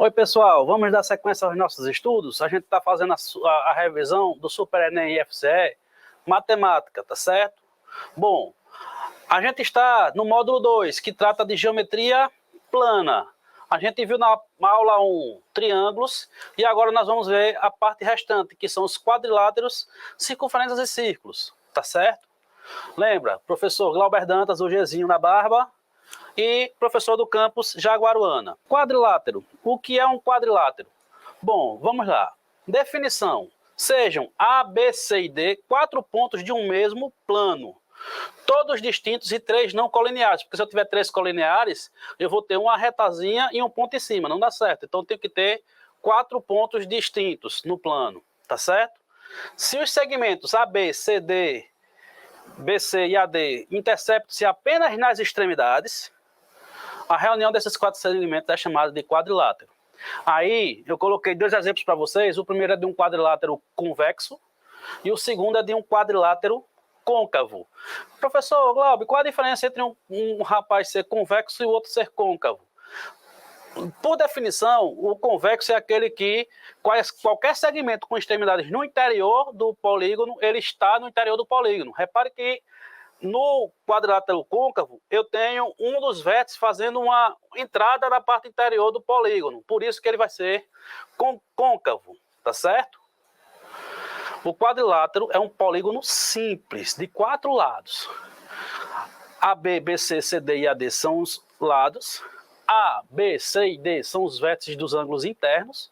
Oi, pessoal, vamos dar sequência aos nossos estudos? A gente está fazendo a revisão do Super Enem e FCE, matemática, tá certo? Bom, a gente está no módulo 2, que trata de geometria plana. A gente viu na aula 1 triângulos, e agora nós vamos ver a parte restante, que são os quadriláteros, circunferências e círculos, tá certo? Lembra, professor Glauber Dantas, o Gzinho na barba, e professor do campus Jaguaruana. Quadrilátero. O que é um quadrilátero? Bom, vamos lá. Definição. Sejam A, B, C e D 4 pontos de um mesmo plano. Todos distintos e 3 não colineares. Porque se eu tiver 3 colineares, eu vou ter uma retazinha e um ponto em cima. Não dá certo. Então, eu tenho que ter 4 pontos distintos no plano. Tá certo? Se os segmentos AB, CD, BC e AD interceptam-se apenas nas extremidades, a reunião desses 4 segmentos é chamada de quadrilátero. Aí, eu coloquei 2 exemplos para vocês. O primeiro é de um quadrilátero convexo e o segundo é de um quadrilátero côncavo. Professor Glauber, qual a diferença entre um rapaz ser convexo e o outro ser côncavo? Por definição, o convexo é aquele que qualquer segmento com extremidades no interior do polígono, ele está no interior do polígono. Repare que no quadrilátero côncavo, eu tenho um dos vértices fazendo uma entrada na parte interior do polígono. Por isso que ele vai ser côncavo, tá certo? O quadrilátero é um polígono simples, de 4 lados. AB, BC, CD e AD são os lados. A, B, C e D são os vértices dos ângulos internos.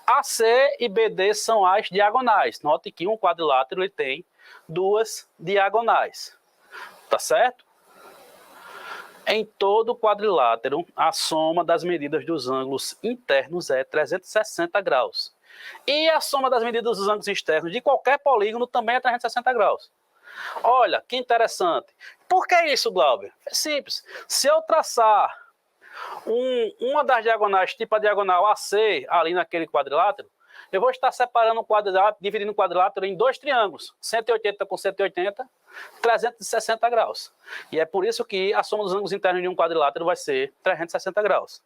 AC e BD são as diagonais. Note que um quadrilátero ele tem 2 diagonais. Tá certo? Em todo quadrilátero, a soma das medidas dos ângulos internos é 360 graus. E a soma das medidas dos ângulos externos de qualquer polígono também é 360 graus. Olha, que interessante. Por que isso, Glauber? É simples. Se eu traçar uma das diagonais, tipo a diagonal AC, ali naquele quadrilátero, eu vou estar separando o quadrilátero, dividindo o quadrilátero em 2 triângulos, 180 com 180, 360 graus. E é por isso que a soma dos ângulos internos de um quadrilátero vai ser 360 graus.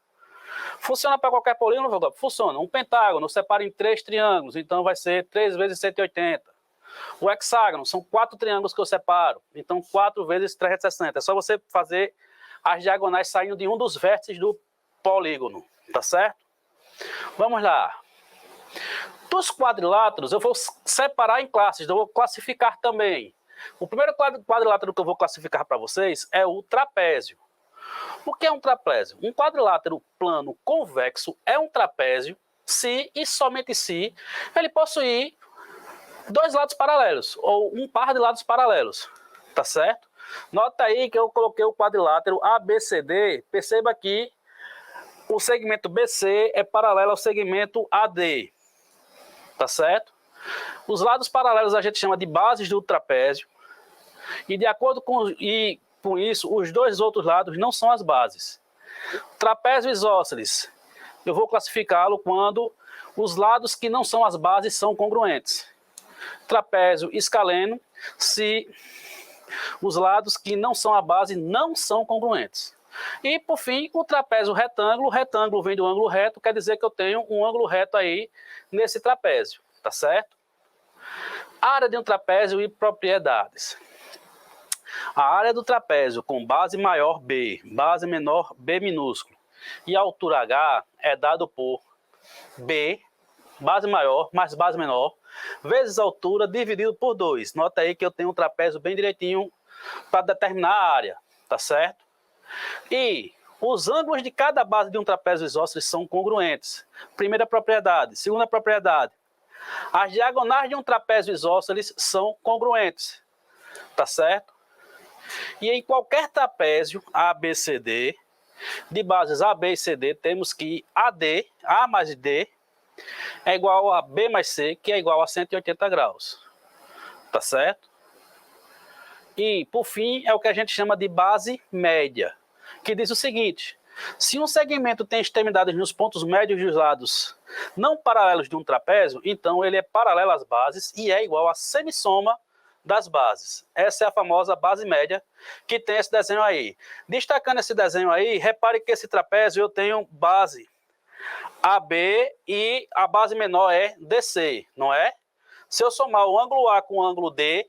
Funciona para qualquer polígono? Funciona. Um pentágono separa em 3 triângulos, então vai ser 3 vezes 180. O hexágono são 4 triângulos que eu separo, então 4 vezes 360. É só você fazer as diagonais saindo de um dos vértices do polígono, tá certo? Vamos lá. Dos quadriláteros, eu vou separar em classes, eu vou classificar também. O primeiro quadrilátero que eu vou classificar para vocês é o trapézio. O que é um trapézio? Um quadrilátero plano convexo é um trapézio se e somente se ele possuir 2 lados paralelos, ou um par de lados paralelos, tá certo? Nota aí que eu coloquei o quadrilátero ABCD, perceba que o segmento BC é paralelo ao segmento AD, tá certo? Os lados paralelos a gente chama de bases do trapézio, e de acordo com isso, os 2 outros lados não são as bases. Trapézio isósceles, eu vou classificá-lo quando os lados que não são as bases são congruentes. Trapézio escaleno, se os lados que não são a base não são congruentes. E, por fim, o trapézio retângulo. Retângulo vem do ângulo reto, quer dizer que eu tenho um ângulo reto aí nesse trapézio, tá certo? Área de um trapézio e propriedades. A área do trapézio com base maior B, base menor B minúsculo e altura H é dado por B, base maior mais base menor, vezes altura dividido por 2. Nota aí que eu tenho um trapézio bem direitinho para determinar a área, tá certo? E os ângulos de cada base de um trapézio isósceles são congruentes. Primeira propriedade. Segunda propriedade. As diagonais de um trapézio isósceles são congruentes, tá certo? E em qualquer trapézio ABCD, de bases AB e CD, temos que AD, A mais D, é igual a B mais C, que é igual a 180 graus. Tá certo? E, por fim, é o que a gente chama de base média, que diz o seguinte: se um segmento tem extremidades nos pontos médios dos lados não paralelos de um trapézio, então ele é paralelo às bases e é igual à semissoma das bases. Essa é a famosa base média que tem esse desenho aí. Destacando esse desenho aí, repare que esse trapézio eu tenho base AB e a base menor é DC, não é? Se eu somar o ângulo A com o ângulo D,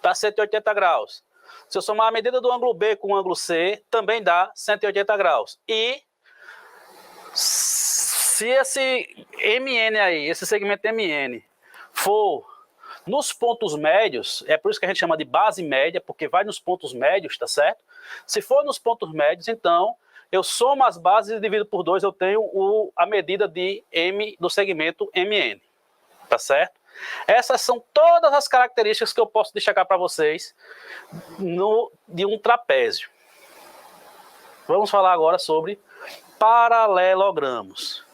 dá 180 graus. Se eu somar a medida do ângulo B com o ângulo C, também dá 180 graus. E se esse MN aí, esse segmento MN, for nos pontos médios, é por isso que a gente chama de base média, porque vai nos pontos médios, tá certo? Se for nos pontos médios, então eu somo as bases e divido por 2, eu tenho a medida de M do segmento MN, tá certo? Essas são todas as características que eu posso destacar para vocês de um trapézio. Vamos falar agora sobre paralelogramos,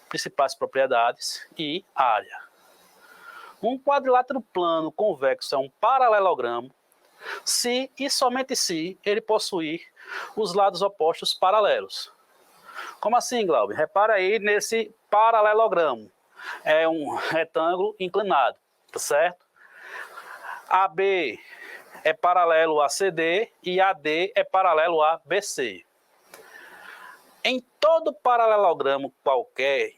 principais propriedades e área. Um quadrilátero plano convexo é um paralelogramo se e somente se ele possuir os lados opostos paralelos. Como assim, Glauber? Repara aí nesse paralelogramo. É um retângulo inclinado, tá certo? AB é paralelo a CD e AD é paralelo a BC. Em todo paralelogramo qualquer,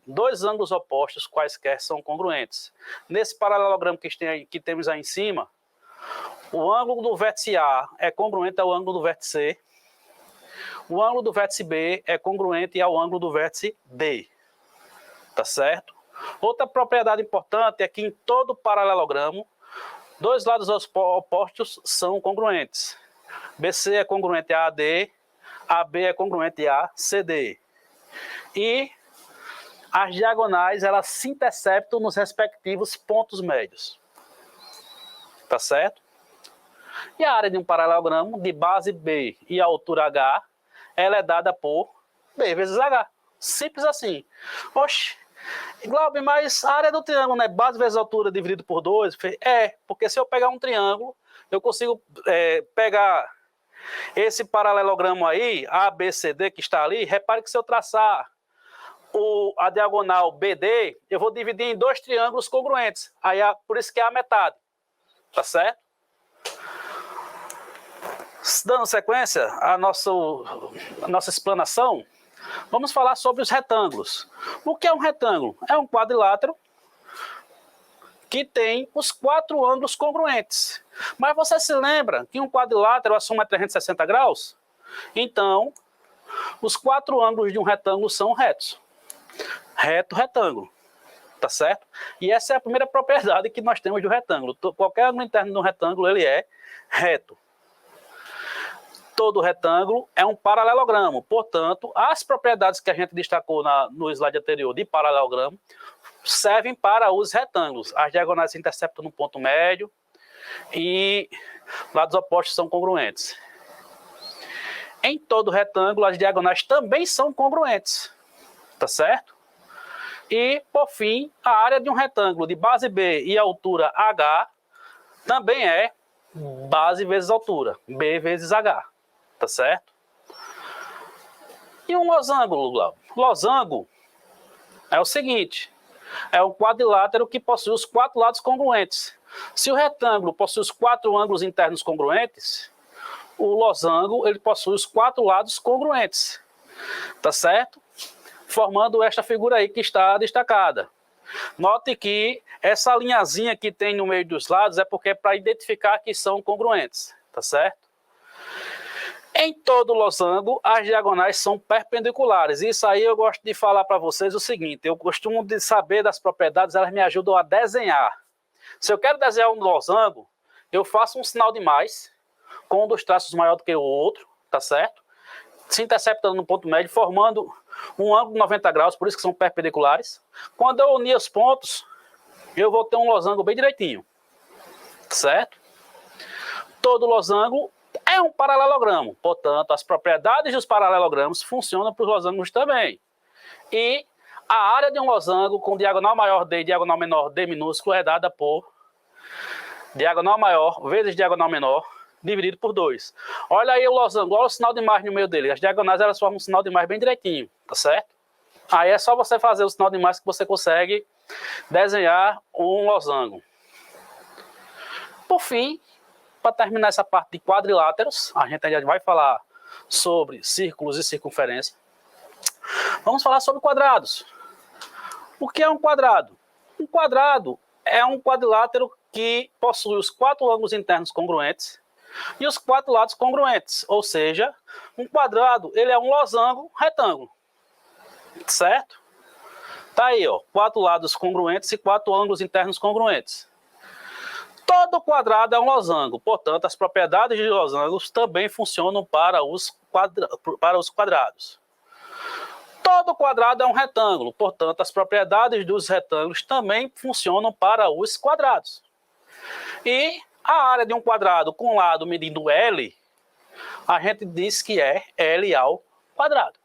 dois ângulos opostos quaisquer são congruentes. Nesse paralelogramo que temos aí em cima, o ângulo do vértice A é congruente ao ângulo do vértice C. O ângulo do vértice B é congruente ao ângulo do vértice D. Tá certo? Outra propriedade importante é que em todo paralelogramo, dois lados opostos são congruentes. BC é congruente a AD, AB é congruente a CD. E as diagonais, elas se interceptam nos respectivos pontos médios. Tá certo? E a área de um paralelogramo de base B e altura H, ela é dada por B vezes H. Simples assim. Oxe, Glauber, mas a área do triângulo não é base vezes altura dividido por 2? É, porque se eu pegar um triângulo, eu consigo pegar esse paralelogramo aí, ABCD, que está ali. Repare que se eu traçar a diagonal BD, eu vou dividir em dois triângulos congruentes. Aí, por isso que é a metade. Tá certo? Dando sequência à nossa explanação, vamos falar sobre os retângulos. O que é um retângulo? É um quadrilátero que tem os 4 ângulos congruentes. Mas você se lembra que um quadrilátero a soma é 360 graus? Então, os 4 ângulos de um retângulo são retos. Reto, retângulo. Tá certo? E essa é a primeira propriedade que nós temos do retângulo. Qualquer ângulo interno de um retângulo, ele é reto. Todo retângulo é um paralelogramo. Portanto, as propriedades que a gente destacou no slide anterior de paralelogramo servem para os retângulos. As diagonais se interceptam no ponto médio e lados opostos são congruentes. Em todo retângulo, as diagonais também são congruentes. Tá certo? E, por fim, a área de um retângulo de base B e altura H também é base vezes altura, B vezes H. Tá certo? E um losango, Glauber? Losango é o seguinte: é um quadrilátero que possui os 4 lados congruentes. Se o retângulo possui os 4 ângulos internos congruentes, o losango ele possui os 4 lados congruentes. Tá certo? Formando esta figura aí que está destacada. Note que essa linhazinha que tem no meio dos lados é porque é para identificar que são congruentes. Tá certo? Em todo losango, as diagonais são perpendiculares. Isso aí eu gosto de falar para vocês o seguinte: eu costumo de saber das propriedades, elas me ajudam a desenhar. Se eu quero desenhar um losango, eu faço um sinal de mais, com um dos traços maior do que o outro, tá certo? Se interceptando no ponto médio, formando um ângulo de 90 graus, por isso que são perpendiculares. Quando eu unir os pontos, eu vou ter um losango bem direitinho, certo? Todo losango é um paralelogramo, portanto, as propriedades dos paralelogramos funcionam para os losangos também. E a área de um losango com diagonal maior D e diagonal menor D minúsculo é dada por diagonal maior vezes diagonal menor dividido por 2. Olha aí o losango, olha o sinal de mais no meio dele. As diagonais elas formam um sinal de mais bem direitinho, tá certo? Aí é só você fazer o sinal de mais que você consegue desenhar um losango. Por fim, para terminar essa parte de quadriláteros, a gente ainda vai falar sobre círculos e circunferência. Vamos falar sobre quadrados. O que é um quadrado? Um quadrado é um quadrilátero que possui os 4 ângulos internos congruentes e os 4 lados congruentes. Ou seja, um quadrado ele é um losango retângulo. Certo? Tá aí, ó, 4 lados congruentes e 4 ângulos internos congruentes. Todo quadrado é um losango, portanto, as propriedades de losangos também funcionam para os quadrados. Todo quadrado é um retângulo, portanto, as propriedades dos retângulos também funcionam para os quadrados. E a área de um quadrado com lado medindo L, a gente diz que é L ao quadrado.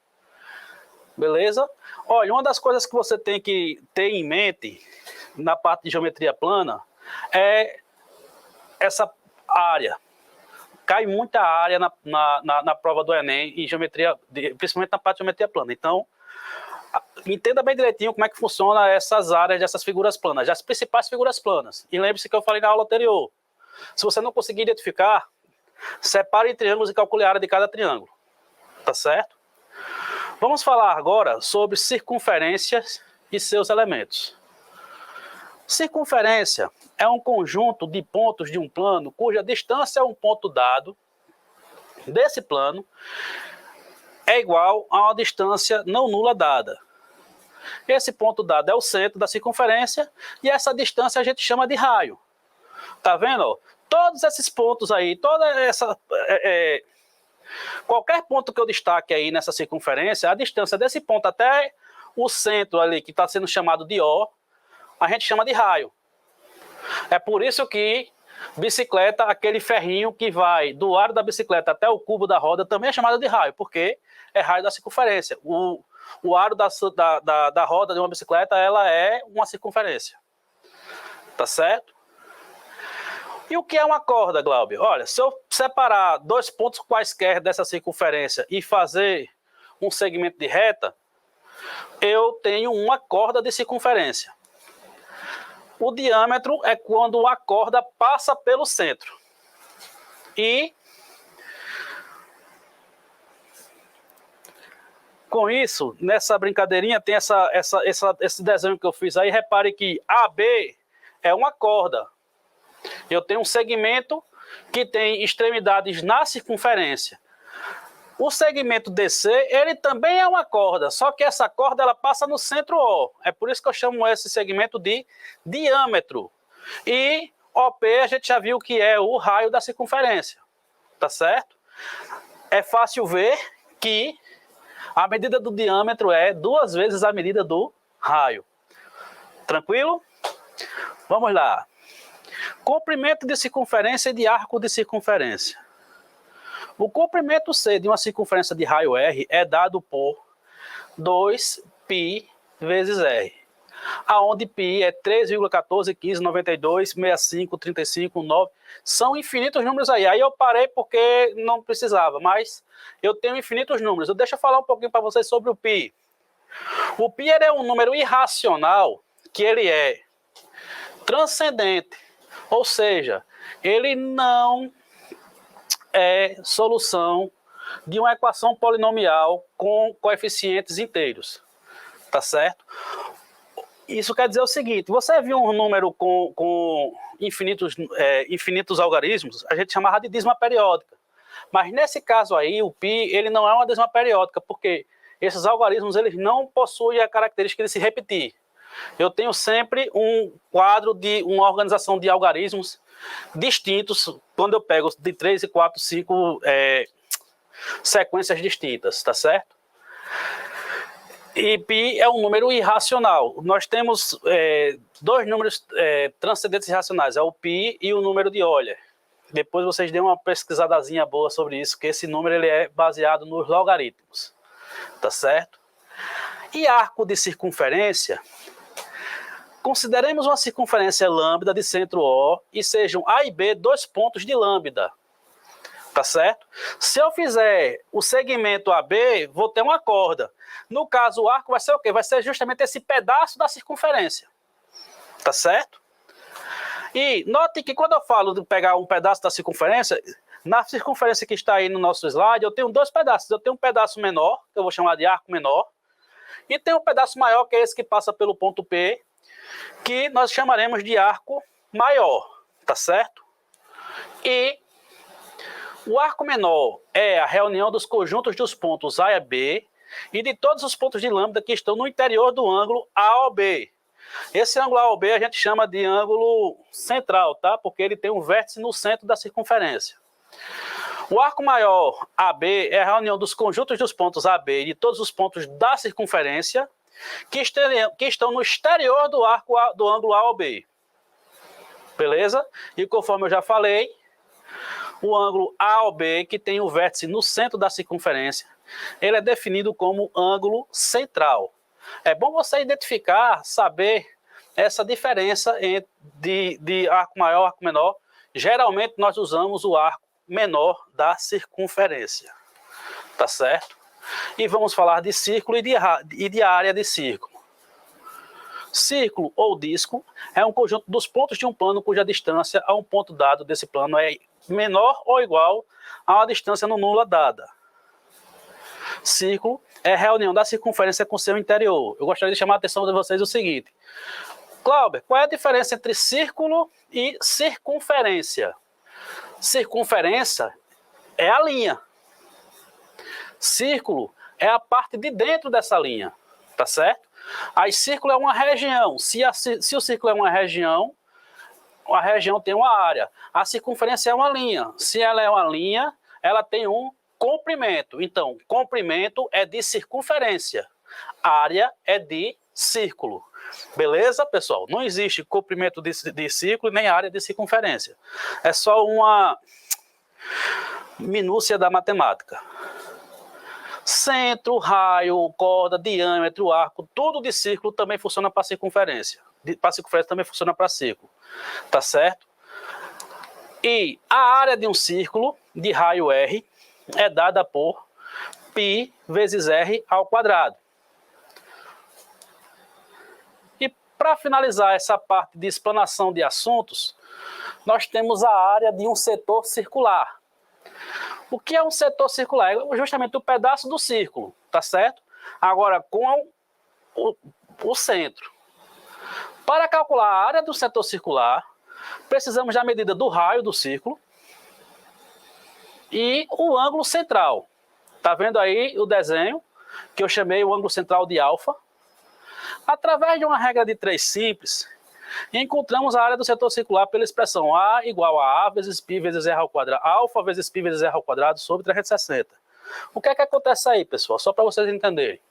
Beleza? Olha, uma das coisas que você tem que ter em mente na parte de geometria plana é essa área. Cai muita área na prova do Enem, em geometria, principalmente na parte de geometria plana. Então, entenda bem direitinho como é que funciona essas áreas dessas figuras planas, as principais figuras planas. E lembre-se que eu falei na aula anterior. Se você não conseguir identificar, separe em triângulos e calcule a área de cada triângulo. Tá certo? Vamos falar agora sobre circunferências e seus elementos. Circunferência é um conjunto de pontos de um plano cuja distância a um ponto dado desse plano é igual a uma distância não nula dada. Esse ponto dado é o centro da circunferência e essa distância a gente chama de raio. Tá vendo? Todos esses pontos aí, toda essa... qualquer ponto que eu destaque aí nessa circunferência, a distância desse ponto até o centro ali, que está sendo chamado de O, a gente chama de raio. É por isso que bicicleta, aquele ferrinho que vai do aro da bicicleta até o cubo da roda, também é chamado de raio, porque é raio da circunferência. O aro da roda de uma bicicleta, ela é uma circunferência. Tá certo? E o que é uma corda, Glauber? Olha, se eu separar 2 pontos quaisquer dessa circunferência e fazer um segmento de reta, eu tenho uma corda de circunferência. O diâmetro é quando a corda passa pelo centro. E com isso, nessa brincadeirinha, tem esse desenho que eu fiz aí. Repare que AB é uma corda. Eu tenho um segmento que tem extremidades na circunferência. O segmento DC, ele também é uma corda, só que essa corda ela passa no centro O. É por isso que eu chamo esse segmento de diâmetro. E OP a gente já viu que é o raio da circunferência. Tá certo? É fácil ver que a medida do diâmetro é 2 vezes a medida do raio. Tranquilo? Vamos lá. Comprimento de circunferência e de arco de circunferência. O comprimento C de uma circunferência de raio R é dado por 2π vezes R, aonde π é 3,14, 15, 92, 65, 35, 9. São infinitos números aí. Aí eu parei porque não precisava, mas eu tenho infinitos números. Deixa eu falar um pouquinho para vocês sobre o π. O π é um número irracional que ele é transcendente. Ou seja, ele não é solução de uma equação polinomial com coeficientes inteiros. Tá certo? Isso quer dizer o seguinte, você viu um número com infinitos algarismos, a gente chamava de dízima periódica. Mas nesse caso aí, o π, ele não é uma dízima periódica, porque esses algarismos eles não possuem a característica de se repetir. Eu tenho sempre um quadro de uma organização de algarismos distintos quando eu pego de 3, 4, 5 sequências distintas, tá certo? E π é um número irracional. Nós temos 2 números transcendentes irracionais, é o π e o número de Euler. Depois vocês dêem uma pesquisadazinha boa sobre isso, que esse número ele é baseado nos logaritmos, tá certo? E arco de circunferência, consideremos uma circunferência lambda de centro O e sejam A e B 2 pontos de lambda. Tá certo? Se eu fizer o segmento AB, vou ter uma corda. No caso, o arco vai ser o quê? Vai ser justamente esse pedaço da circunferência. Tá certo? E note que quando eu falo de pegar um pedaço da circunferência, na circunferência que está aí no nosso slide, eu tenho 2 pedaços. Eu tenho um pedaço menor, que eu vou chamar de arco menor, E tem um pedaço maior, que é esse que passa pelo ponto P, que nós chamaremos de arco maior, tá certo? E o arco menor é a reunião dos conjuntos dos pontos A e B e de todos os pontos de lambda que estão no interior do ângulo AOB. Esse ângulo AOB a gente chama de ângulo central, tá? Porque ele tem um vértice no centro da circunferência. O arco maior AB é a reunião dos conjuntos dos pontos AB e de todos os pontos da circunferência que estão no exterior do arco do ângulo AOB. Beleza? E conforme eu já falei, o ângulo AOB, que tem o vértice no centro da circunferência, ele é definido como ângulo central. É bom você identificar, saber essa diferença de arco maior e arco menor. Geralmente nós usamos o arco menor da circunferência, tá certo? E vamos falar de círculo e de área de círculo. Círculo ou disco é um conjunto dos pontos de um plano cuja distância a um ponto dado desse plano é menor ou igual a uma distância no nula dada. Círculo é a reunião da circunferência com seu interior. Eu gostaria de chamar a atenção de vocês o seguinte. Cláudio, qual é a diferença entre círculo e circunferência? Circunferência é a linha. Círculo é a parte de dentro dessa linha, tá certo? Aí círculo é uma região. Se o círculo é uma região, a região tem uma área. A circunferência é uma linha. Se ela é uma linha, ela tem um comprimento. Então, comprimento é de circunferência. Área é de círculo. Beleza, pessoal? Não existe comprimento de círculo nem área de circunferência. É só uma minúcia da matemática. Centro, raio, corda, diâmetro, arco, tudo de círculo também funciona para circunferência. Para circunferência também funciona para círculo. Tá certo? E a área de um círculo de raio R é dada por π vezes R ao quadrado. E para finalizar essa parte de explanação de assuntos, nós temos a área de um setor circular. O que é um setor circular? É justamente o pedaço do círculo, tá certo? Agora, com o centro. Para calcular a área do setor circular, precisamos da medida do raio do círculo e o ângulo central. Tá vendo aí o desenho, que eu chamei o ângulo central de alfa? Através de uma regra de 3 simples, encontramos a área do setor circular pela expressão A igual a vezes π vezes R ao quadrado, alfa vezes π vezes R ao quadrado sobre 360. O que é que acontece aí, pessoal? Só para vocês entenderem.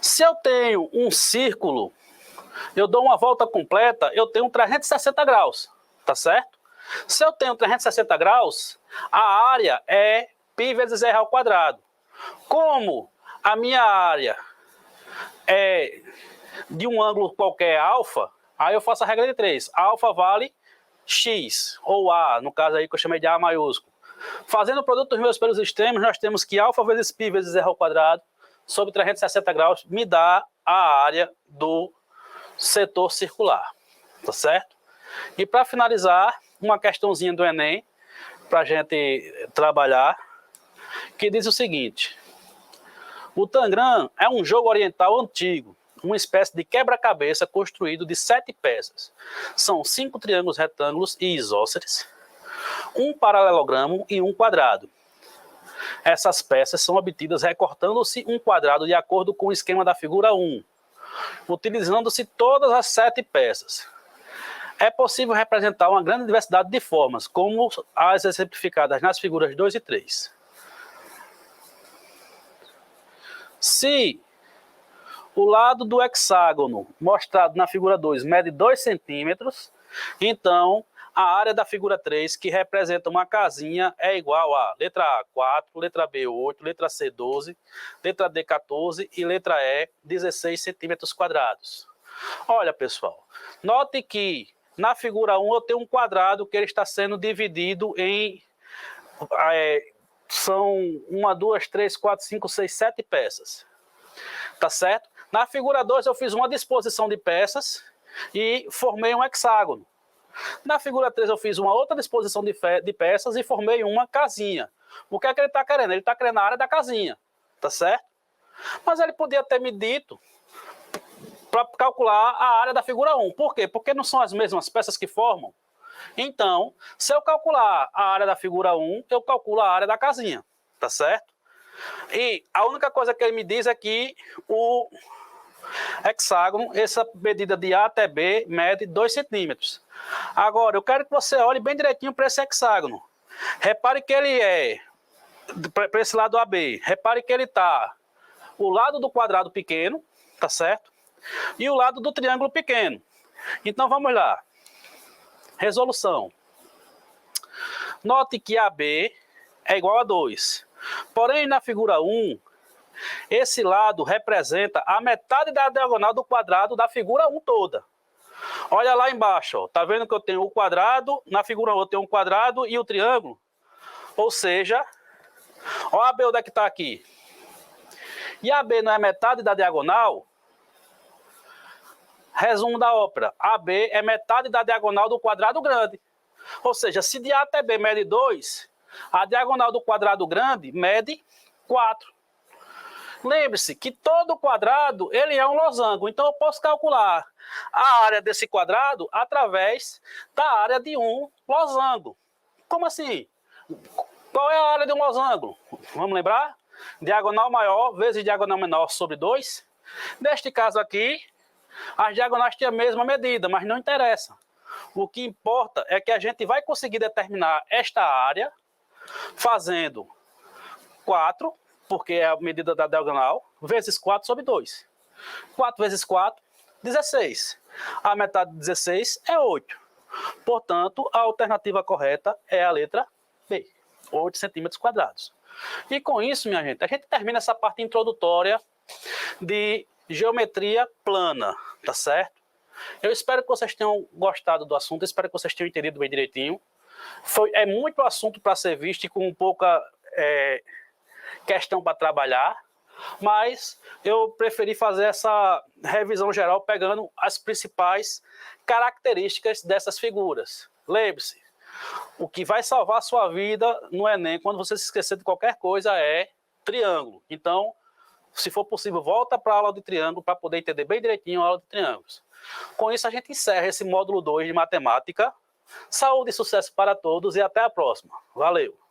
Se eu tenho um círculo, eu dou uma volta completa, eu tenho 360 graus, tá certo? Se eu tenho 360 graus, a área é π vezes R ao quadrado. Como a minha área é de um ângulo qualquer alfa, aí eu faço a regra de 3. Alfa vale x, ou A, no caso aí que eu chamei de A maiúsculo. Fazendo o produto dos meus pelos extremos, nós temos que alfa vezes π vezes R ao quadrado sobre 360 graus me dá a área do setor circular, tá certo? E para finalizar, uma questãozinha do Enem, para a gente trabalhar, que diz o seguinte: o Tangram é um jogo oriental antigo, uma espécie de quebra-cabeça construído de 7 peças. São 5 triângulos retângulos e isósceles, um paralelogramo e um quadrado. Essas peças são obtidas recortando-se um quadrado de acordo com o esquema da figura 1, utilizando-se todas as 7 peças. É possível representar uma grande diversidade de formas, como as exemplificadas nas figuras 2 e 3. Se o lado do hexágono mostrado na figura 2 mede 2 centímetros, então a área da figura 3, que representa uma casinha, é igual a letra A, 4, letra B, 8, letra C, 12, letra D, 14 e letra E, 16 centímetros quadrados. Olha, pessoal, note que na figura 1 eu tenho um quadrado que ele está sendo dividido em... são 1, 2, 3, 4, 5, 6, 7 peças. Tá certo? Na figura 2 eu fiz uma disposição de peças e formei um hexágono. Na figura 3 eu fiz uma outra disposição de peças e formei uma casinha. O que é que ele está querendo? Ele está querendo a área da casinha. Tá certo? Mas ele podia ter me dito para calcular a área da figura 1. Por quê? Porque não são as mesmas peças que formam. Então, se eu calcular a área da figura 1, eu calculo a área da casinha, tá certo? E a única coisa que ele me diz é que o hexágono, essa medida de A até B, mede 2 centímetros. Agora, eu quero que você olhe bem direitinho para esse hexágono. Repare que ele é, para esse lado AB, repare que ele está o lado do quadrado pequeno, tá certo? E o lado do triângulo pequeno. Então, vamos lá. Resolução. Note que AB é igual a 2. Porém, na figura 1, esse lado representa a metade da diagonal do quadrado da figura 1 toda. Olha lá embaixo, ó. Tá vendo que eu tenho o quadrado, na figura 1 eu tenho um quadrado e o triângulo? Ou seja, olha a AB onde é que está aqui. E a AB não é metade da diagonal? Resumo da ópera. AB é metade da diagonal do quadrado grande. Ou seja, se de A até B mede 2, a diagonal do quadrado grande mede 4. Lembre-se que todo quadrado ele é um losango. Então eu posso calcular a área desse quadrado através da área de um losango. Como assim? Qual é a área de um losango? Vamos lembrar? Diagonal maior vezes diagonal menor sobre 2. Neste caso aqui, as diagonais têm a mesma medida, mas não interessa. O que importa é que a gente vai conseguir determinar esta área fazendo 4, porque é a medida da diagonal, vezes 4 sobre 2. 4 vezes 4, 16. A metade de 16 é 8. Portanto, a alternativa correta é a letra B, 8 centímetros quadrados. E com isso, minha gente, a gente termina essa parte introdutória de geometria plana, tá certo? Eu espero que vocês tenham gostado do assunto, espero que vocês tenham entendido bem direitinho. É muito assunto para ser visto e com pouca questão para trabalhar, mas eu preferi fazer essa revisão geral pegando as principais características dessas figuras. Lembre-se, o que vai salvar a sua vida no Enem, quando você se esquecer de qualquer coisa, é triângulo. Então, se for possível, volta para a aula de triângulo para poder entender bem direitinho a aula de triângulos. Com isso, a gente encerra esse módulo 2 de matemática. Saúde e sucesso para todos e até a próxima. Valeu!